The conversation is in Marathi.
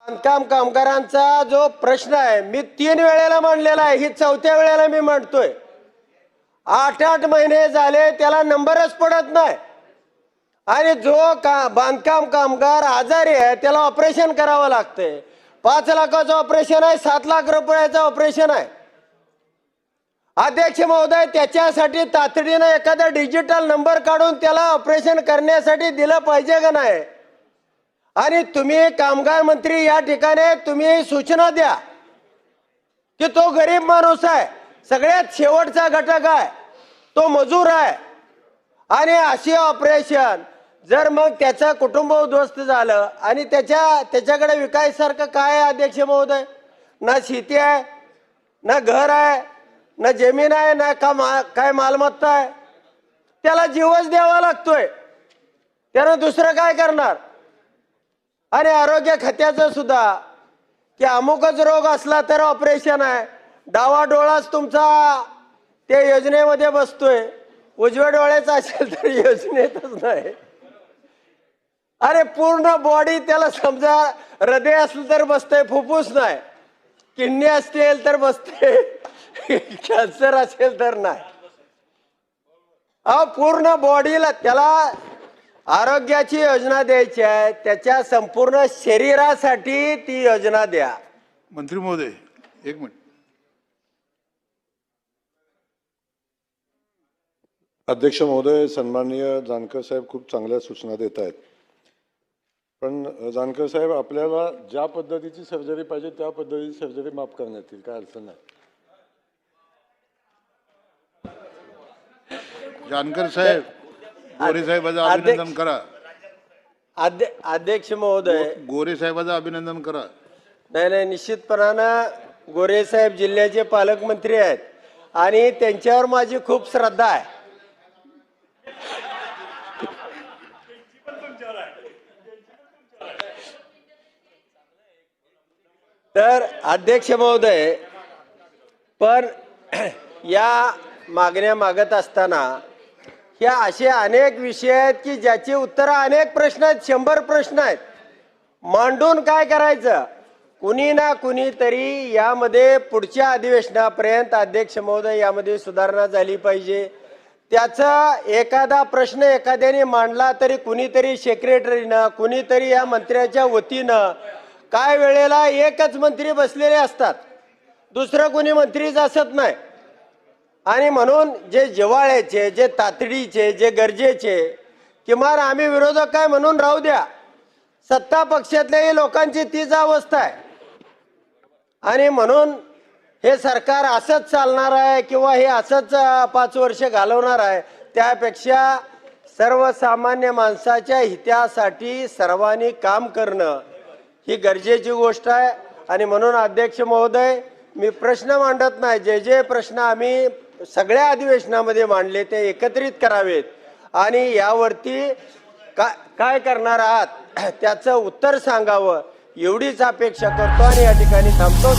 बांधकाम कामगारांचा जो प्रश्न आहे मी 3 वेळेला मांडलेला आहे, ही 4थ्या वेळेला मी मांडतोय। 8 महिने झाले त्याला नंबरच पडत नाही आणि जो बांधकाम कामगार आजारी आहे त्याला ऑपरेशन करावं लागतंय। 5 लाखाचं ऑपरेशन आहे, 7 लाख रुपयाचं ऑपरेशन आहे। अध्यक्ष महोदय, त्याच्यासाठी तातडीने एखादा डिजिटल नंबर काढून त्याला ऑपरेशन करण्यासाठी दिलं पाहिजे का नाही? आणि तुम्ही कामगार मंत्री या ठिकाणी तुम्ही सूचना द्या की तो गरीब माणूस आहे, सगळ्यात शेवटचा घटक आहे, तो मजूर आहे आणि अशी ऑपरेशन जर मग त्याचं कुटुंब उद्ध्वस्त झालं आणि त्याच्याकडे विकायसारखं काय आहे अध्यक्ष महोदय? ना शेती आहे, ना घर आहे, ना जमीन आहे, ना काय मालमत्ता आहे। त्याला जीवच द्यावा लागतोय, त्यानं दुसरं काय करणार? आणि आरोग्य खात्याचं सुद्धा की अमुकच रोग असला तर ऑपरेशन आहे, डावा डोळाच तुमचा त्या योजनेमध्ये बसतोय, उजव्या डोळ्याचा असेल तर योजनेतच नाही। अरे पूर्ण बॉडी, त्याला समजा हृदय असलं तर बसतंय, फुफ्फुस नाही, किडनी असतील तर बसते, कॅन्सर असेल तर नाही। पूर्ण बॉडीला त्याला आरोग्याची योजना द्यायची आहे, त्याच्या संपूर्ण शरीरासाठी ती योजना द्या। मंत्री महोदय, एक मिनिट। अध्यक्ष महोदय, सन्माननीय जानकर साहेब खूप चांगल्या सूचना देत आहेत, पण जानकर साहेब आपल्याला ज्या पद्धतीची सर्जरी पाहिजे त्या पद्धतीची सर्जरी माफ करण्यात येईल, काय अडचण नाही। जानकर साहेब, गोरे साहेबांचं अभिनंदन करा। अध्यक्ष महोदय, गोरे साहेबांचं अभिनंदन करा। नाही, निश्चितपणानं गोरे साहेब जिल्ह्याचे पालकमंत्री आहेत आणि त्यांच्यावर माझी खूप श्रद्धा आहे। तर अध्यक्ष महोदय, पण या मागण्या मागत असताना ह्या असे अनेक विषय आहेत की ज्याची उत्तरं अनेक प्रश्न आहेत, 100 प्रश्न आहेत, मांडून काय करायचं? कुणी ना कुणी तरी यामध्ये पुढच्या अधिवेशनापर्यंत अध्यक्ष महोदय यामध्ये सुधारणा झाली पाहिजे। त्याचा एखादा प्रश्न एखाद्याने मांडला तरी कुणीतरी सेक्रेटरीनं, कुणीतरी या मंत्र्याच्या वतीनं, काय वेळेला एकच मंत्री बसलेले असतात, दुसरं कुणी मंत्रीच असत नाही। आणि म्हणून जे जिव्हाळ्याचे, जे तातडीचे, जे गरजेचे, किमान आम्ही विरोधक काय म्हणून राहू द्या, सत्ता पक्षातल्याही लोकांची तीच अवस्था आहे। आणि म्हणून हे सरकार असंच चालणार आहे किंवा हे असंच 5 वर्ष घालवणार आहे, त्यापेक्षा सर्वसामान्य माणसाच्या हितासाठी सर्वांनी काम करणं ही गरजेची गोष्ट आहे। आणि म्हणून अध्यक्ष महोदय, मी प्रश्न मांडत नाही, जे प्रश्न आम्ही सगळ्या अधिवेशनामध्ये मांडले ते एकत्रित करावेत आणि यावरती काय करणार आहात त्याचं उत्तर सांगावं, एवढीच अपेक्षा करतो आणि या ठिकाणी थांबतो।